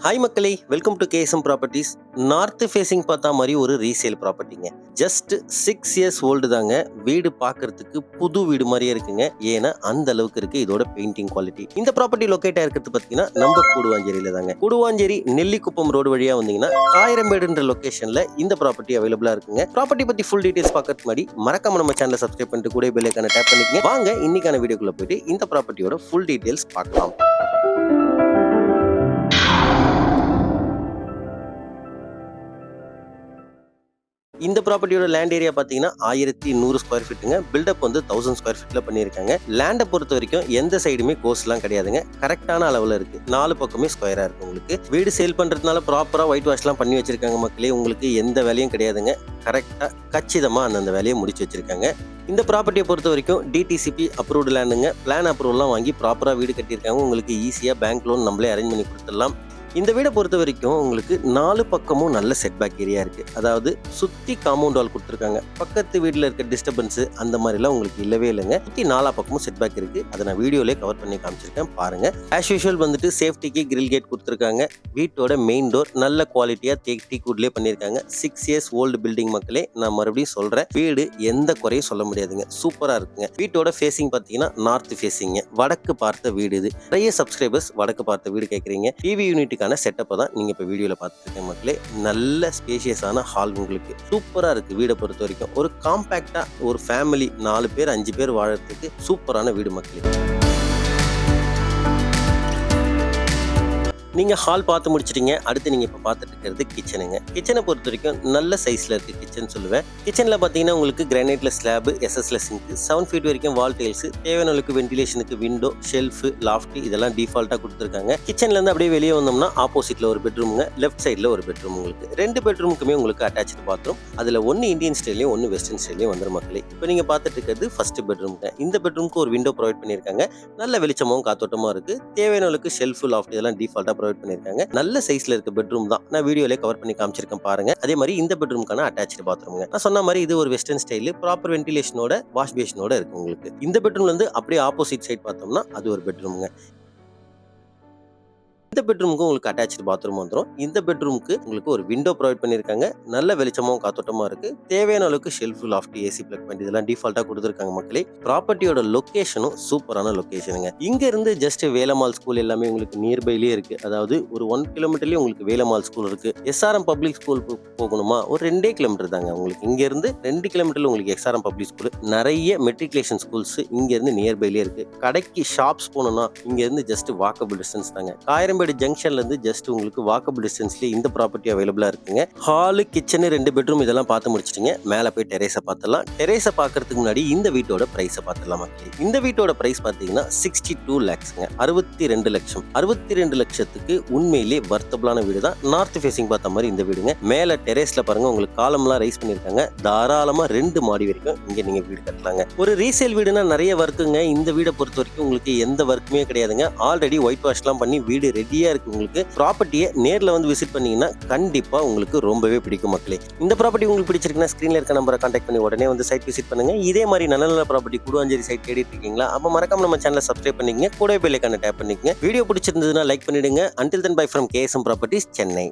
Hi மக்களே, welcome to KSM properties. North facing பார்த்தா மாதிரி ஒரு ரீசேல் ப்ராப்பர்ட்டிங்க. ஜஸ்ட் 6 இயர்ஸ் ஓல்டு தாங்க. வீடு பார்க்கறதுக்கு புது வீடு மாதிரியே இருக்குங்க. ஏன்னா அந்த அளவுக்கு இருக்கு இதோட பெயிண்டிங் குவாலிட்டி. இந்த ப்ராப்பர்ட்டி லொக்கேட் ஆயிருக்கிறது பார்த்தீங்கன்னா நம்ம கூடுவாஞ்சேரியில தாங்க. கூடுவாஞ்சேரி நெல்லிக்குப்பம் ரோடு வழியா வந்தீங்கன்னா காயிரம்பேடுன்ற லொகேஷன்ல இந்த ப்ராப்பர்ட்டி அவைலபிளா இருக்குங்க. ப்ராப்பர்ட்டி பத்தி ஃபுல் டீடைல்ஸ் பார்க்கறதுக்கு முன்னாடி மறக்காம நம்ம சேனலை சப்ஸ்கிரைப் பண்ணிட்டு கூட பெல் ஐகானை டேப் பண்ணிக்கங்க. வாங்க இன்னைக்கான வீடியோக்குள்ள போயிட்டு இந்த ப்ராப்பர்ட்டியோட ஃபுல் டீடைல்ஸ் பார்க்கலாம். இந்த ப்ராப்பர்ட்டியோட லேண்ட் ஏரியா பார்த்தீங்கன்னா 1100 ஸ்கொயர் ஃபீட்டுங்க. பில்டப் வந்து 1000 ஸ்கொயர் ஃபீட்ல பண்ணியிருக்காங்க. லேண்டை பொறுத்த வரைக்கும் எந்த சைடுமே கோஸ்ட்லாம் கிடையாதுங்க. கரெக்டான அளவில் இருக்கு. 4 பக்கமே ஸ்கொயரா இருக்கு. உங்களுக்கு வீடு சேல் பண்றதுனால ப்ராப்பரா ஒயிட் வாஷ்லாம் பண்ணி வச்சிருக்காங்க மக்களே. உங்களுக்கு எந்த வேலையும் கிடையாதுங்க. கரெக்டா கச்சிதமா அந்தந்த வேலையை முடிச்சு வச்சிருக்காங்க. இந்த ப்ராப்பர்ட்டியை பொறுத்த வரைக்கும் டிடிசிபி அப்ரூவ்டு லேண்டுங்க. பிளான் அப்ரூவல்லாம் வாங்கி ப்ராப்பரா வீடு கட்டியிருக்காங்க. உங்களுக்கு ஈஸியா பேங்க் லோன் நம்மளே அரேஞ்ச் பண்ணி கொடுத்துடலாம். இந்த வீடை பொறுத்த வரைக்கும் உங்களுக்கு 4 பக்கமும் நல்ல செட்பேக் ஏரியா இருக்கு. அதாவது சுத்தி காம்பவுண்ட் வால் கொடுத்துருக்காங்க. பக்கத்து வீட்டில் இருக்க டிஸ்டர்பன்ஸ் அந்த மாதிரிலாம் உங்களுக்கு இல்லவே இல்லைங்க. சுத்தி 4 பக்கமும் செட்பேக் இருக்கு. அதை நான் வீடியோலேயே கவர் பண்ணி காமிச்சிருக்கேன் பாருங்க. ஆஸ் யூஷுவல் வந்துட்டு சேஃப்டிக்கு கிரில் கேட் கொடுத்துருக்காங்க. வீட்டோட மெயின் டோர் நல்ல குவாலிட்டியா டீ குட்லேயே பண்ணியிருக்காங்க. 6 இயர்ஸ் ஓல்டு பில்டிங் மக்களே. நான் மறுபடியும் சொல்றேன், வீடு எந்த குறையும் சொல்ல முடியாதுங்க. சூப்பரா இருக்குங்க. வீட்டோட ஃபேசிங் பார்த்தீங்கன்னா நார்த் ஃபேசிங், வடக்கு பார்த்த வீடு. இது நிறைய சப்ஸ்கிரைபர்ஸ் வடக்கு பார்த்த வீடு கேட்குறீங்க. டிவி யூனிட்டுக்கு செட்டப்பை தான் நீங்க இப்ப வீடியோல பார்த்துருக்கீங்க மக்களே. நல்ல ஸ்பேஷியஸான ஹால் உங்களுக்கு சூப்பரா இருக்கு. வீடை பொறுத்த வரைக்கும் ஒரு காம்பேக்டா ஒரு ஃபேமிலி 4 பேர் 5 பேர் வாழறதுக்கு சூப்பரான வீடு மக்களே. நீங்க ஹால் பார்த்து முடிச்சிட்டீங்க. அடுத்து நீங்க இப்ப பார்த்துட்டு இருக்கிறது கிச்சனுங்க. கிச்சனை பொறுத்த வரைக்கும் நல்ல சைஸ்ல இருக்கு கிச்சன் சொல்லுவேன். கிச்சன்ல பாத்தீங்கன்னா உங்களுக்கு கிரானைட்ல ஸ்லாப், எஸ்எஸ்ல சிங்க், 7 ஃபீட் வரைக்கும் வால் டைல்ஸ், தேவையானவங்களுக்கு வென்டிலேஷனுக்கு விண்டோ, ஷெல்ஃப், லாஃப்ட் இதெல்லாம் டிஃபால்ட்டா கொடுத்துருக்காங்க. கிச்சன்ல இருந்து அப்படியே வெளியே வந்தோம்னா ஆப்போசிட்ல ஒரு பெட்ரூமுங்க, லெஃப்ட் சைட்ல ஒரு பெட்ரூம். உங்களுக்கு 2 பெட்ரூமுக்குமே உங்களுக்கு அட்டாச்சு பாத்ரூம். அதுல ஒன்னு இந்தியன் ஸ்டைலையும் ஒன்னு வெஸ்டர்ன் ஸ்டைலையும் வந்துடும் மக்களே. இப்போ நீங்க பார்த்துட்டு இருக்கிறது ஃபர்ஸ்ட் பெட்ரூம்ங்க. இந்த பெட்ரூமுக்கு ஒரு விண்டோ ப்ரொவைட் பண்ணியிருக்காங்க. நல்ல வெளிச்சமும் காத்தோட்டமா இருக்கு. தேவையானவங்களுக்கு ஷெல்ஃப், லாஃப்ட் இதெல்லாம் டிஃபால்ட்டா ப்ரொவைட் பண்ணியிருக்காங்க. நல்ல சைஸ்ல இருக்க பெட்ரூம் தான். நான் வீடியோல கவர் பண்ணி காமிச்சிருக்கேன் பாருங்க. அதே மாதிரி இந்த பெட்ரூம்க்கான அட்டாச்டு பாத்ரூம்ங்க. நான் சொன்ன மாதிரி இது ஒரு வெஸ்டர்ன் ஸ்டைல், ப்ராப்பர் வென்டிலேஷனோட, வாஷ் பேஷனோட இருக்கு உங்களுக்கு. இந்த பெட்ரூம்ல இருந்து அப்படியே ஆப்போசிட் சைட் பார்த்தோம்னா அது ஒரு பெட்ரூம்ங்க. இந்த பெட்ரூமுக்கு உங்களுக்கு அட்டாச்டு பாத்ரூம் வந்துடும். இந்த பெட்ரூமுக்கு உங்களுக்கு ஒரு விண்டோ ப்ரொவைட் பண்ணியிருக்காங்க. நல்ல வெளிச்சமும் காத்தோட்டமா இருக்கு. தேவையான அளவுக்கு shelf, loft, AC plug point இதெல்லாம் டிஃபால்ட்டா கொடுத்துருக்காங்க மக்களே. ப்ராப்பர்ட்டியோட லொகேஷனும் சூப்பரான லொகேஷனுங்க. இங்க இருந்து ஜஸ்ட் வேலம்மாள் ஸ்கூல் எல்லாமே உங்களுக்கு நியர்பைலயே இருக்கு. அதாவது ஒரு 1 கிலோமீட்டர்லயே உங்களுக்கு வேலம்மாள் ஸ்கூல் இருக்கு. எஸ்ஆர்எம் பப்ளிக் ஸ்கூல் போகணுமா ஒரு 2 கிலோமீட்டர் தாங்க. உங்களுக்கு இங்க இருந்து 2 கிலோமீட்டர்ல உங்களுக்கு எஸ்ஆர்எம் பப்ளிக் ஸ்கூல், நிறைய மெட்ரிகுலேஷன் ஸ்கூல்ஸ் இங்க இருந்து நியர்பைலயே இருக்கு. கடைக்கு ஷாப்ஸ் போகணும்னா இங்க இருந்து ஜஸ்ட் வாக்கபிள் டிஸ்டன்ஸ் தாங்க. காயிரம்பேடு ஜங்ஷன்ல இருந்து ஜஸ்ட் உங்களுக்கு வாக்கபிள் டிஸ்டன்ஸ்ல இந்த ப்ராப்பர்ட்டி அவைலபிளா இருக்குங்க. ஹால், கிச்சன், 2 பெட்ரூம் இதெல்லாம் பார்த்து முடிச்சிட்டீங்க. மேல போய் டெரேஸை பார்த்துடலாம். டெரேஸை பார்க்கறதுக்கு முன்னாடி இந்த வீட்டோட பிரைஸை பார்த்துடலாம் மக்களே. இந்த வீட்டோட பிரைஸ் பார்த்தீங்கன்னா 62 lakhsங்க. 62 லட்சம். 62 லட்சத்துக்கு உண்மையிலே வர்த்தபிளான வீடு தான். நார்த் ஃபேசிங் பார்த்த மாதிரி இந்த வீடுங்க. மேல டெரேஸ்ல பாருங்க உங்களுக்கு காலம்லாம் ரைஸ் பண்ணிருக்காங்க. தாராளமா 2 மாடி வரைக்கும் இங்க நீங்க வீடு கட்டலாங்க. ஒரு ரீசேல் வீடுனா நிறைய ஒர்க்குங்க. இந்த வீடை பொறுத்த வரைக்கும் உங்களுக்கு எந்த ஒர்க்குமே கிடையாதுங்க. ஆல்ரெடி ஒயிட் வாஷ்லாம் பண்ணி வீடு ரெடியா இருக்கு. உங்களுக்கு ப்ராப்பர்ட்டியை நேர்ல வந்து விசிட் பண்ணீங்கன்னா கண்டிப்பா உங்களுக்கு ரொம்பவே பிடிக்கும் மக்களே. இந்த ப்ராப்பர்ட்டி உங்களுக்கு பிடிச்சிருக்குன்னா ஸ்கிரீன்ல இருக்க நம்பரை கான்டாக்ட் பண்ணி உடனே வந்து சைட் விசிட் பண்ணுங்க. இதே மாதிரி நல்ல நல்ல ப்ராப்பர்ட்டி கூடுவாஞ்சேரி சைட் தேடிட்டு இருக்கீங்களா? அப்ப மறக்காம நம்ம சேனலை சப்ஸ்கிரைப் பண்ணிக்கங்க. கூட பெல் ஐகானை டேப் பண்ணிக்கங்க. வீடியோ பிடிச்சிருந்ததுன்னா லைக் பண்ணிடுங்க. Until then, bye from KSM Properties, Chennai.